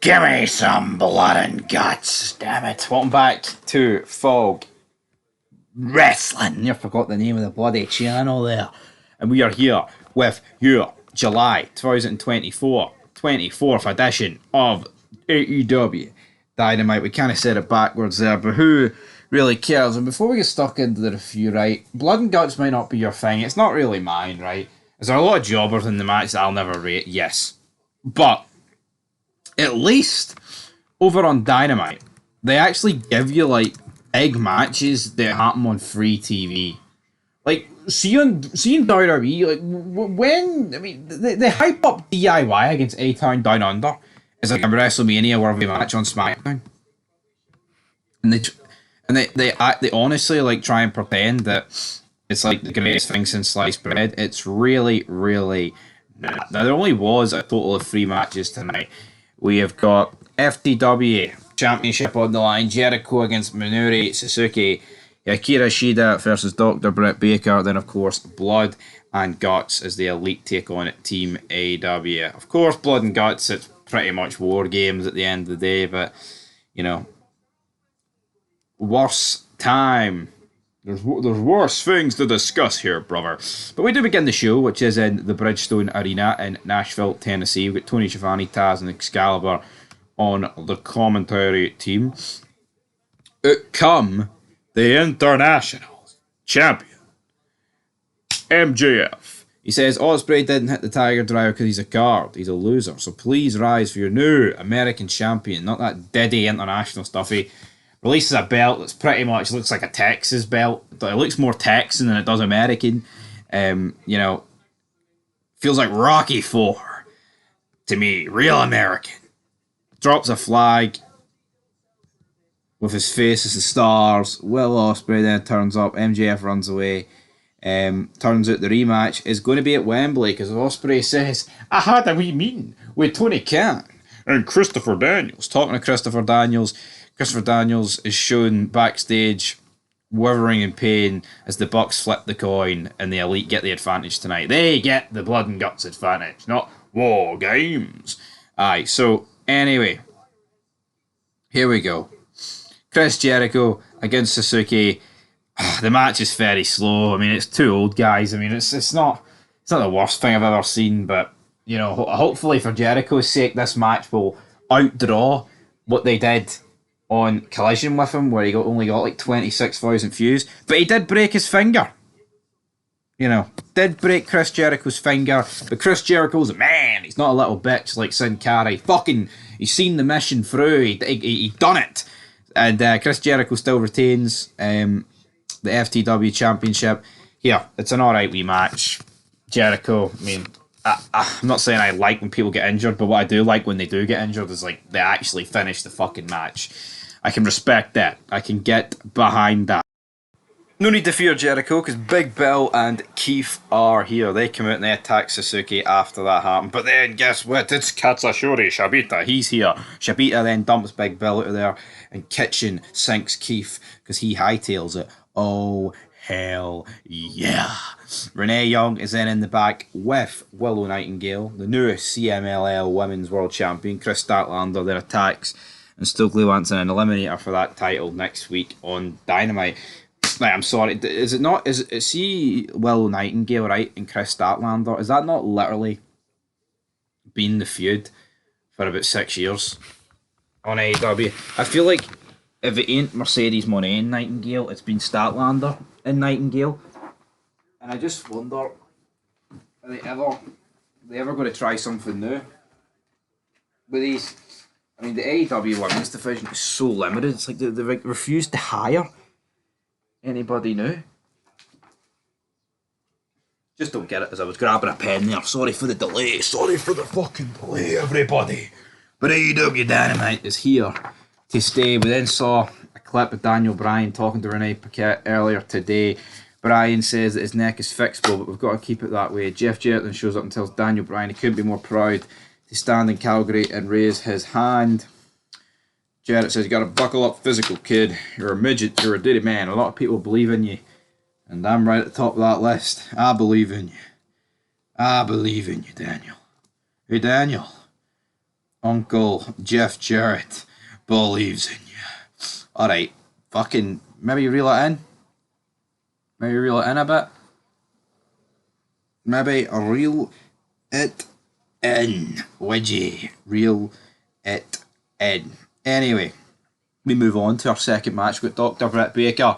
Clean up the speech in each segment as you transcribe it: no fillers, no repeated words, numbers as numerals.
Give me some blood and guts, damn it. Welcome back to Fog Wrestling. You forgot the name of the bloody channel there. And we are here with your July 2024 24th edition of Aew Dynamite. We kind of said it backwards there, but who really cares? And before we get stuck into the review, right, blood and guts might not be your thing. It's not really mine, right? Is there a lot of jobbers in the match that I'll never rate? Yes. But at least over on Dynamite, they actually give you like big matches that happen on free TV. Like seeing WWE, like when they hype up DIY against A-Town Down Under as like a WrestleMania worthy match on SmackDown, and they honestly like try and pretend that it's like the greatest thing since sliced bread. It's really not. Now there only was a total of 3 matches tonight. We have got FTW Championship on the line. Jericho against Minoru Suzuki. Akira Shida versus Dr. Britt Baker. Then, of course, Blood and Guts as the Elite take on Team AW. Of course, Blood and Guts, it's pretty much war games at the end of the day. But, you know, worse time. There's worse things to discuss here, brother. But we do begin the show, which is in the Bridgestone Arena in Nashville, Tennessee. We've got Tony Schiavone, Taz, and Excalibur on the commentary team. Out come the International Champion, MJF. He says, Ospreay didn't hit the Tiger Driver because he's a card. He's a loser. So please rise for your new American champion. Not that Diddy international stuff. He releases a belt that's pretty much looks like a Texas belt. It looks more Texan than it does American. You know, feels like Rocky IV to me. Real American. Drops a flag with his face as the stars. Will Ospreay then turns up. MJF runs away. Turns out the rematch is going to be at Wembley because Ospreay says, I had a wee meeting with Tony Khan and Christopher Daniels. Talking to Christopher Daniels is shown backstage withering in pain as the Bucks flip the coin and the Elite get the advantage tonight. They get the blood and guts advantage, not war games. Aye, so anyway, here we go. Chris Jericho against Suzuki. The match is very slow. I mean, it's 2 old guys. I mean, it's not the worst thing I've ever seen, but you know, hopefully for Jericho's sake, this match will outdraw what they did on Collision with him, where he only got like 26,000 views. But he did break his finger. You know, did break Chris Jericho's finger. But Chris Jericho's a man. He's not a little bitch like Sin Cara. He's seen the mission through. He done it. And Chris Jericho still retains the FTW Championship. Here, it's an alright wee match. Jericho, I mean, I'm not saying I like when people get injured, but what I do like when they do get injured is like they actually finish the fucking match. I can respect that. I can get behind that. No need to fear Jericho because Big Bill and Keith are here. They come out and they attack Suzuki after that happened. But then guess what? It's Katsuyori Shibata. He's here. Shibata then dumps Big Bill out of there and Kitchen sinks Keith because he hightails it. Oh, hell yeah. Renee Young is then in the back with Willow Nightingale, the newest CMLL Women's World Champion. Chris Statlander then attacks and Stokely wants an eliminator for that title next week on Dynamite. Like, I'm sorry, is it not? Is he Willow Nightingale, right? And Chris Statlander? Is that not literally been the feud for about 6 years on AEW? I feel like if it ain't Mercedes Moné and Nightingale, it's been Statlander and Nightingale. And I just wonder, are they ever going to try something new with these? I mean, the AEW Women's Division is so limited. It's like they refuse to hire anybody new. Just don't get it as I was grabbing a pen there. Sorry for the delay. Sorry for the fucking delay, everybody. But AEW Dynamite is here to stay. We then saw a clip of Daniel Bryan talking to Renee Paquette earlier today. Bryan says that his neck is fixable, but we've got to keep it that way. Jeff Jarrett then shows up and tells Daniel Bryan he couldn't be more proud to stand in Calgary and raise his hand. Jarrett says, you got to buckle up, physical kid. You're a midget. You're a dirty man. A lot of people believe in you. And I'm right at the top of that list. I believe in you. I believe in you, Daniel. Hey, Daniel. Uncle Jeff Jarrett believes in you. Alright, fucking, maybe reel it in. Maybe reel it in a bit. Maybe reel it in, would ye? Reel it in. Anyway, we move on to our second match with Dr. Britt Baker.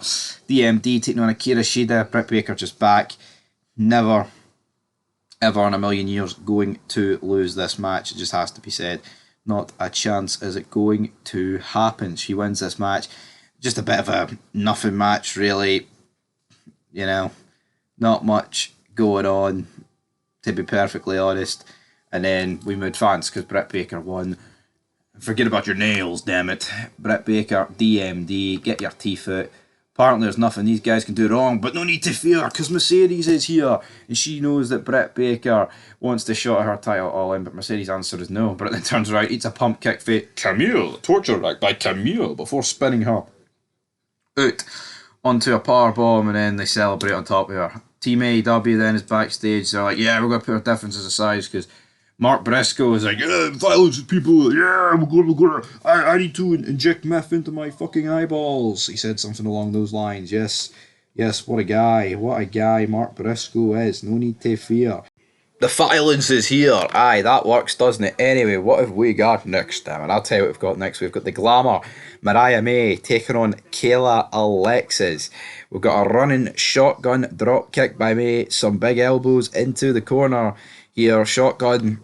DMD taking on Akira Shida. Britt Baker just back. Never, ever in a million years going to lose this match. It just has to be said. Not a chance is it going to happen. She wins this match. Just a bit of a nothing match, really. You know, not much going on, to be perfectly honest. And then we moved fans because Britt Baker won. Forget about your nails, damn it. Britt Baker, DMD, get your teeth out. Apparently there's nothing these guys can do wrong, but no need to fear, because Mercedes is here, and she knows that Britt Baker wants to shot her title all in, but Mercedes' answer is no. Britt then turns around, eats a pump kick for Camille, torture rack by Camille, before spinning her out onto a power bomb, and then they celebrate on top of her. Team AEW then is backstage. They're like, yeah, we're going to put our differences aside because Mark Briscoe is like, yeah, violence with people. Yeah, we're gonna. I need to inject meth into my fucking eyeballs. He said something along those lines. Yes, what a guy. What a guy Mark Briscoe is. No need to fear. The violence is here. Aye, that works, doesn't it? Anyway, what have we got next time? And I'll tell you what we've got next. We've got the Glamour, Mariah May, taking on Kayla, Alexis. We've got a running shotgun drop kick by May. Some big elbows into the corner here. Shotgun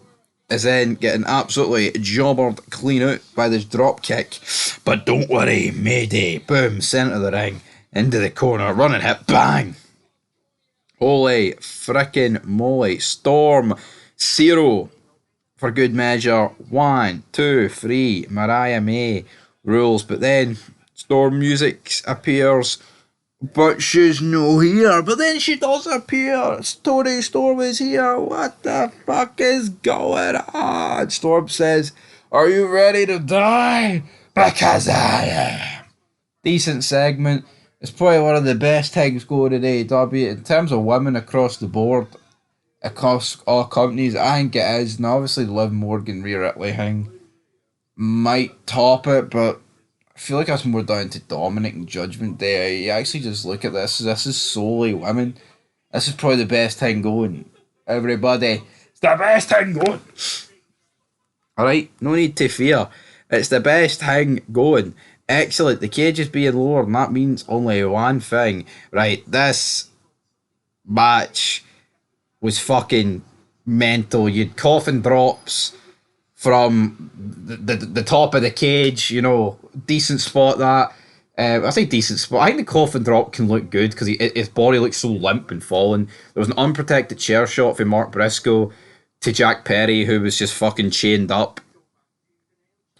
is then getting absolutely jobbered clean out by this drop kick. But don't worry, Mayday. Boom, centre of the ring. Into the corner. Running hit. Bang. Holy frickin' moly. Storm 0 for good measure. 1, 2, 3. Mariah May rules. But then Storm music appears. But she's no here. But then she does appear. Toni Storm is here. What the fuck is going on? Storm says, are you ready to die? Because I am. Decent segment. It's probably one of the best things going at AEW in terms of women across the board, across all companies. I think it is, and obviously the Liv Morgan Rhea Ripley thing might top it, but I feel like that's more down to Dominic and Judgment Day. You actually just look at this. This is solely women. This is probably the best thing going. Everybody, it's the best thing going. Alright, no need to fear. It's the best thing going. Excellent. The cage is being lowered, and that means only one thing. Right, this match was fucking mental. You'd coffin drops from the top of the cage, you know, decent spot that. I say decent spot. I think the coffin drop can look good because his body looks so limp and fallen. There was an unprotected chair shot from Mark Briscoe to Jack Perry, who was just fucking chained up,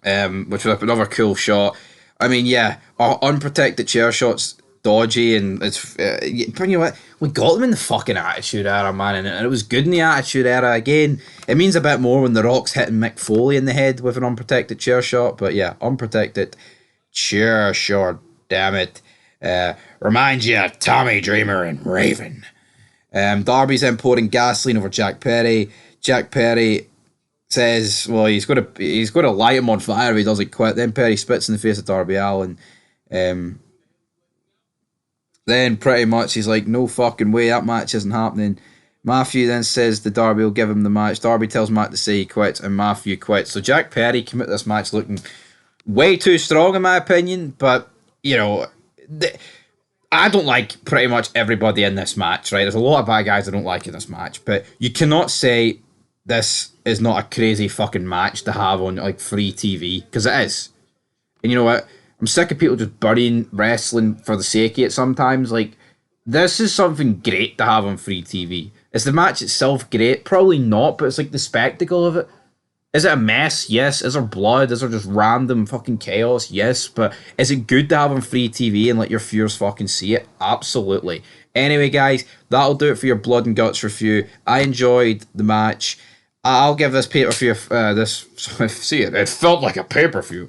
which was another cool shot. I mean, yeah, our unprotected chair shots dodgy, and it's but you know what? We got them in the fucking Attitude Era, man, and it was good in the Attitude Era. Again, it means a bit more when The Rock's hitting Mick Foley in the head with an unprotected chair shot, but yeah, unprotected chair shot, damn it. Reminds you of Tommy Dreamer and Raven. Darby's then pouring gasoline over Jack Perry. Jack Perry says, well, he's going to light him on fire if he doesn't quit. Then Perry spits in the face of Darby Allin. Then pretty much he's like, no fucking way, that match isn't happening. Matthew then says that Darby will give him the match. Darby tells Matt to say he quits, and Matthew quits. So Jack Perry came out this match looking way too strong in my opinion, but, you know, I don't like pretty much everybody in this match, right? There's a lot of bad guys I don't like in this match, but you cannot say this is not a crazy fucking match to have on like free TV, because it is. And you know what? I'm sick of people just burying wrestling for the sake of it sometimes. Like, this is something great to have on free TV. Is the match itself great? Probably not, but it's like the spectacle of it. Is it a mess? Yes. Is there blood? Is there just random fucking chaos? Yes. But is it good to have on free TV and let your viewers fucking see it? Absolutely. Anyway, guys, that'll do it for your Blood and Guts review. I enjoyed the match. I'll give this pay-per-view, see it felt like a pay-per-view.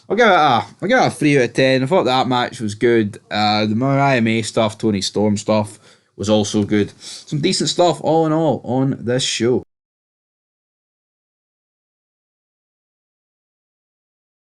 I'll give it a 3 out of 10. I thought that match was good. The Mariah May stuff, Toni Storm stuff was also good. Some decent stuff all in all on this show.